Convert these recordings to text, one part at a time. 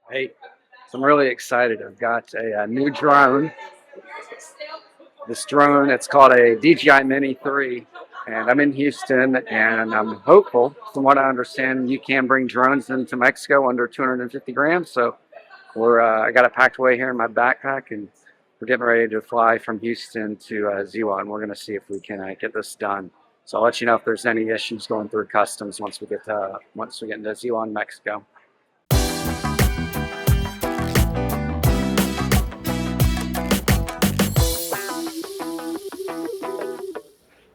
Hey, so I'm really excited. I've got a new drone. This drone, it's called a DJI Mini 3, and I'm in Houston, and I'm hopeful. From what I understand, you can bring drones into Mexico under 250 grams. So I got it packed away here in my backpack, and we're getting ready to fly from Houston to Ziwa, and we're going to see if we can get this done. So I'll let you know if there's any issues going through customs once we get into Ziwa in Mexico.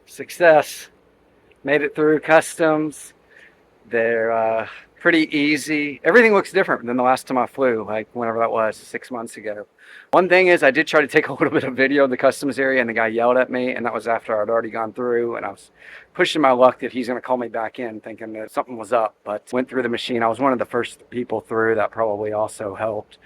Success. Made it through customs. They're pretty easy. Everything looks different than the last time I flew, like whenever that was, 6 months ago. One thing is I did try to take a little bit of video of the customs area, and the guy yelled at me, and that was after I'd already gone through, and I was pushing my luck that he's going to call me back in, thinking that something was up, but went through the machine. I was one of the first people through. That probably also helped.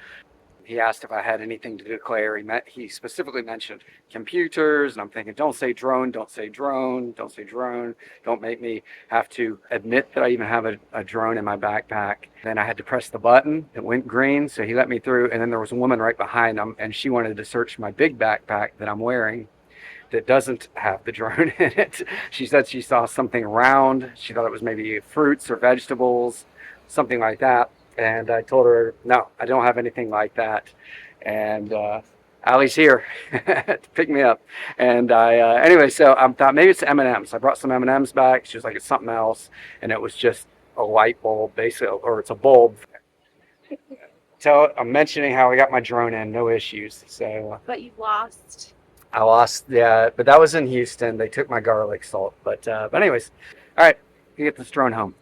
He asked if I had anything to declare. He specifically mentioned computers, and I'm thinking, don't say drone, don't say drone, don't say drone. Don't make me have to admit that I even have a drone in my backpack. Then I had to press the button. It went green, so he let me through. And then there was a woman right behind him, and she wanted to search my big backpack that I'm wearing that doesn't have the drone in it. She said she saw something round. She thought it was maybe fruits or vegetables, something like that. And I told her, no, I don't have anything like that. And Allie's here to pick me up. And anyway, so I thought maybe it's M&Ms. I brought some M&Ms back. She was like, it's something else. And it was just a light bulb, basically, or it's a bulb. So I'm mentioning how I got my drone in, no issues. So But you lost. I lost, yeah, but that was in Houston. They took my garlic salt. But anyways, all right, you get this drone home.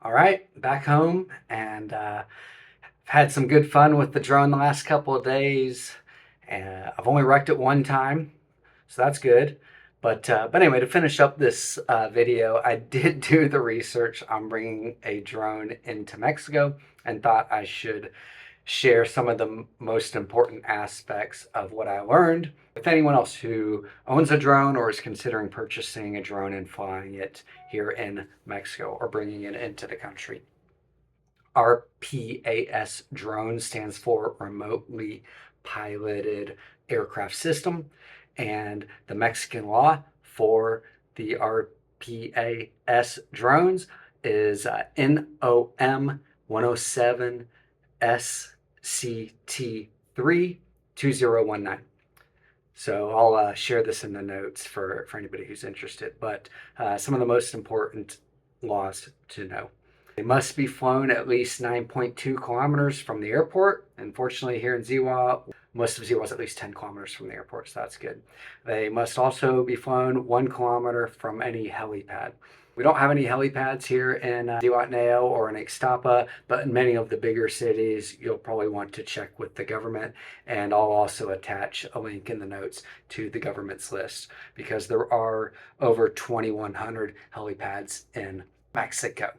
All right, back home, and had some good fun with the drone the last couple of days. I've only wrecked it one time, so that's good. But anyway, to finish up this video, I did do the research on bringing a drone into Mexico and thought I should share some of the most important aspects of what I learned with anyone else who owns a drone or is considering purchasing a drone and flying it here in Mexico or bringing it into the country. RPAS drone stands for Remotely Piloted Aircraft System, and the Mexican law for the RPAS drones is NOM 107 SCT3 2019. So I'll share this in the notes for anybody who's interested. But some of the most important laws to know. They must be flown at least 9.2 kilometers from the airport. Unfortunately, here in Ziwa, most of Ziwa is at least 10 kilometers from the airport, so that's good. They must also be flown 1 kilometer from any helipad. We don't have any helipads here in Zihuatanejo or in Ixtapa, but in many of the bigger cities, you'll probably want to check with the government. And I'll also attach a link in the notes to the government's list because there are over 2,100 helipads in Mexico.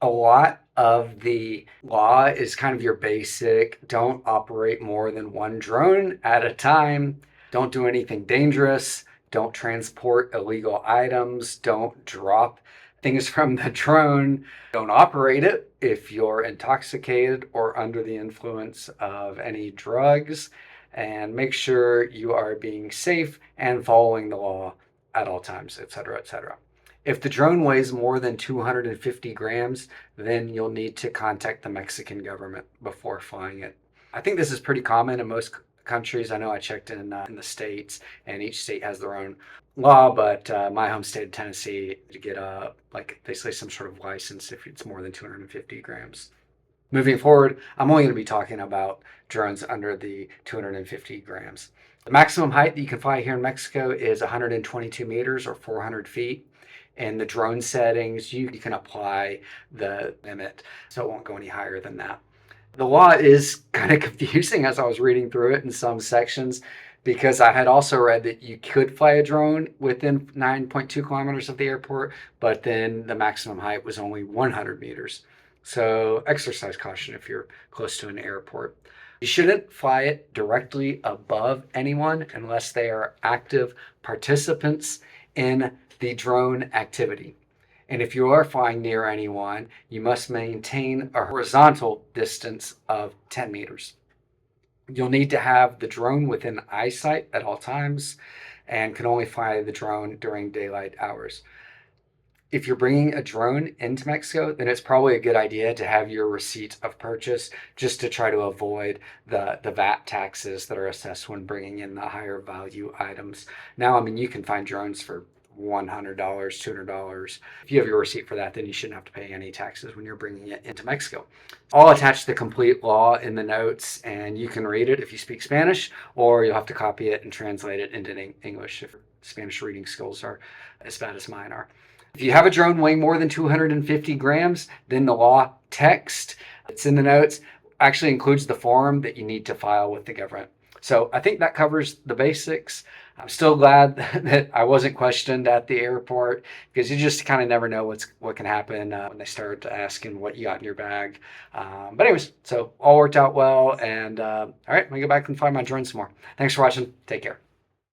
A lot of the law is kind of your basic, don't operate more than one drone at a time, don't do anything dangerous, don't transport illegal items, don't drop things from the drone, don't operate it if you're intoxicated or under the influence of any drugs, and make sure you are being safe and following the law at all times, etc., etc. If the drone weighs more than 250 grams, then you'll need to contact the Mexican government before flying it. I think this is pretty common in most countries. I know I checked in the States, and each state has their own law, but my home state of Tennessee, to get like basically some sort of license if it's more than 250 grams. Moving forward, I'm only going to be talking about drones under the 250 grams. The maximum height that you can fly here in Mexico is 122 meters or 400 feet. In the drone settings, you can apply the limit, so it won't go any higher than that. The law is kind of confusing as I was reading through it in some sections, because I had also read that you could fly a drone within 9.2 kilometers of the airport, but then the maximum height was only 100 meters. So exercise caution if you're close to an airport. You shouldn't fly it directly above anyone unless they are active participants in the drone activity. And if you are flying near anyone, you must maintain a horizontal distance of 10 meters. You'll need to have the drone within eyesight at all times and can only fly the drone during daylight hours. If you're bringing a drone into Mexico, then it's probably a good idea to have your receipt of purchase just to try to avoid the VAT taxes that are assessed when bringing in the higher value items. Now, I mean, you can find drones for $100, $200. If you have your receipt for that, then you shouldn't have to pay any taxes when you're bringing it into Mexico. I'll attach the complete law in the notes, and you can read it if you speak Spanish, or you'll have to copy it and translate it into English if your Spanish reading skills are as bad as mine are. If you have a drone weighing more than 250 grams, then the law text, it's in the notes, actually includes the form that you need to file with the government. So I think that covers the basics. I'm still glad that I wasn't questioned at the airport, because you just kind of never know what can happen when they start asking what you got in your bag. But anyways, so all worked out well. And all right, I'm going to go back and find my drone some more. Thanks for watching. Take care.